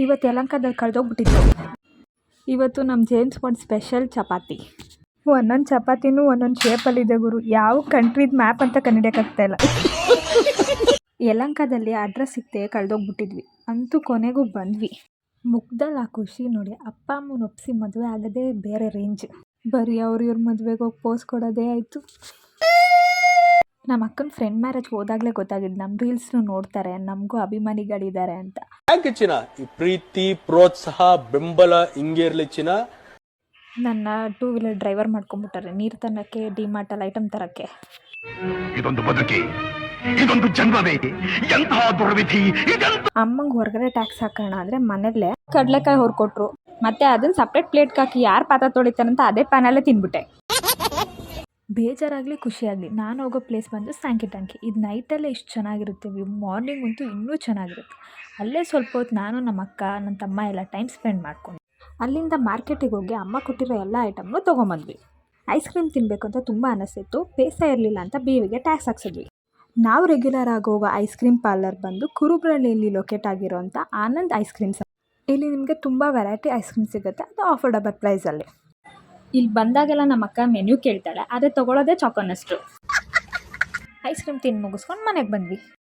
ಇವತ್ತು ಯಲಹಂಕದಲ್ಲಿ ಕಳೆದೋಗ್ಬಿಟ್ಟಿತ್ತು. ಇವತ್ತು ನಮ್ಮ ಜೇಮ್ಸ್ ಬಾಂಡ್ ಸ್ಪೆಷಲ್ ಚಪಾತಿ. ಒಂದೊಂದು ಚಪಾತಿನೂ ಒಂದೊಂದು ಶೇಪಲ್ಲಿದೆ ಗುರು. ಯಾವ ಕಂಟ್ರಿದ ಮ್ಯಾಪ್ ಅಂತ ಕಂಡುಹಿಡಿಯೋಕ್ಕಾಗ್ತಾಯಿಲ್ಲ. ಯಲಹಂಕದಲ್ಲಿ ಅಡ್ರೆಸ್ ಸಿಗದೆ ಕಳೆದೋಗ್ಬಿಟ್ಟಿದ್ವಿ. ಅಂತೂ ಕೊನೆಗೂ ಬಂದ್ವಿ. ಮುಖದಲ್ಲಿ ಆ ಖುಷಿ ನೋಡಿ. ಅಪ್ಪ ಅಮ್ಮನ ಒಪ್ಪಿಸಿ ಮದುವೆ ಆಗೋದೇ ಬೇರೆ ರೇಂಜ್. ಬರೀ ಇವ್ರ ಮದುವೆಗೆ ಹೋಗಿ ಪೋಸ್ ಕೊಡೋದೇ ಆಯಿತು. ನಮ್ಮ ಅಕ್ಕನ ಫ್ರೆಂಡ್ ಮ್ಯಾರೇಜ್ಗೆ ಹೋದಾಗಲೇ ಗೊತ್ತಾಗಿದ್ದು ನಮ್ಮ ರೀಲ್ಸ್ನು ನೋಡ್ತಾರೆ, ನಮಗೂ ಅಭಿಮಾನಿಗಳಿದ್ದಾರೆ ಅಂತ. ಚಿನ್ನ ಈ ಪ್ರೀತಿ ಪ್ರೋತ್ಸಾಹ ಬೆಂಬಲ ಹಿಂಗೆ ಇರಲಿ ಚಿನ್ನ. ನನ್ನ 2 ವೀಲರ್ ಡ್ರೈವರ್ ಮಾಡ್ಕೊಂಡ್ಬಿಟ್ಟಾರೆ ನೀರು ತರಕ್ಕೆ, ಡಿಮಾರ್ಟಲ್ಲಿ ಐಟಮ್ ತರಕ್ಕೆ. ಇದೊಂದು ಬದುಕಿ, ಇದೊಂದು ಜನ್ಮವೇ, ಎಂತಹ ದುರ್ವಿಧಿ. ಅಮ್ಮಂಗೆ ಹೊರಗಡೆ ಟ್ಯಾಕ್ಸ್ ಹಾಕೋಣ ಅಂದರೆ ಮನೆಯಲ್ಲೇ ಕಡಲೆಕಾಯಿ ಹೊರ್ಕೊಟ್ರು. ಮತ್ತೆ ಅದನ್ನು ಸಪ್ರೇಟ್ ಪ್ಲೇಟ್ಗೆ ಹಾಕಿ ಯಾರು ಪಾತ್ರೆ ತೊಳಿತಾರಂತ ಅದೇ ಪ್ಯಾನಲ್ಲೇ ತಿಂದ್ಬಿಟ್ಟೆ. ಬೇಜಾರಾಗಲಿ ಖುಷಿಯಾಗಲಿ ನಾನು ಹೋಗೋ ಪ್ಲೇಸ್ ಬಂದು ಸ್ಯಾಂಕಿ ಟ್ಯಾಂಕಿ. ಇದು ನೈಟಲ್ಲೇ ಇಷ್ಟು ಚೆನ್ನಾಗಿರುತ್ತೆ ವ್ಯೂ, ಮಾರ್ನಿಂಗ್ ಅಂತೂ ಇನ್ನೂ ಚೆನ್ನಾಗಿರುತ್ತೆ. ಅಲ್ಲೇ ಸ್ವಲ್ಪ ಹೊತ್ತು ನಾನು, ನಮ್ಮ ಅಕ್ಕ, ನನ್ನ ತಮ್ಮ ಎಲ್ಲ ಟೈಮ್ ಸ್ಪೆಂಡ್ ಮಾಡ್ಕೊಂಡು ಅಲ್ಲಿಂದ ಮಾರ್ಕೆಟಿಗೆ ಹೋಗಿ ಅಮ್ಮ ಕೊಟ್ಟಿರೋ ಎಲ್ಲ ಐಟಮ್ನು ತೊಗೊಂಬಂದ್ವಿ. ಐಸ್ ಕ್ರೀಮ್ ತಿನ್ನಬೇಕು ಅಂತ ತುಂಬ ಅನ್ನಿಸ್ತಿತ್ತು. ಪೈಸೆ ಇರಲಿಲ್ಲ ಅಂತ BVಗೆ ಟ್ಯಾಕ್ಸ್ ಹಾಕ್ಸಿದ್ವಿ. ನಾವು ರೆಗ್ಯುಲರ್ ಆಗಿ ಹೋಗೋ ಐಸ್ ಕ್ರೀಮ್ ಪಾರ್ಲರ್ ಬಂದು ಕುರುಬ್ರಳ್ಳಿಯಲ್ಲಿ ಲೊಕೇಟ್ ಆಗಿರೋಂಥ ಆನಂದ್ ಐಸ್ ಕ್ರೀಮ್ಸ್. ಇಲ್ಲಿ ನಿಮಗೆ ತುಂಬ ವೆರೈಟಿ ಐಸ್ ಕ್ರೀಮ್ ಸಿಗುತ್ತೆ, ಅದು ಅಫೋರ್ಡಬಲ್ ಪ್ರೈಸಲ್ಲಿ. ಇಲ್ಲಿ ಬಂದಾಗೆಲ್ಲ ನಮ್ಮ ಅಕ್ಕ ಮೆನ್ಯೂ ಕೇಳ್ತಾಳೆ, ಅದೇ ತೊಗೊಳೋದೇ ಚಾಕೋನಷ್ಟು. ಐಸ್ ಕ್ರೀಮ್ ತಿಂದು ಮುಗಿಸ್ಕೊಂಡು ಮನೆಗೆ ಬಂದ್ವಿ.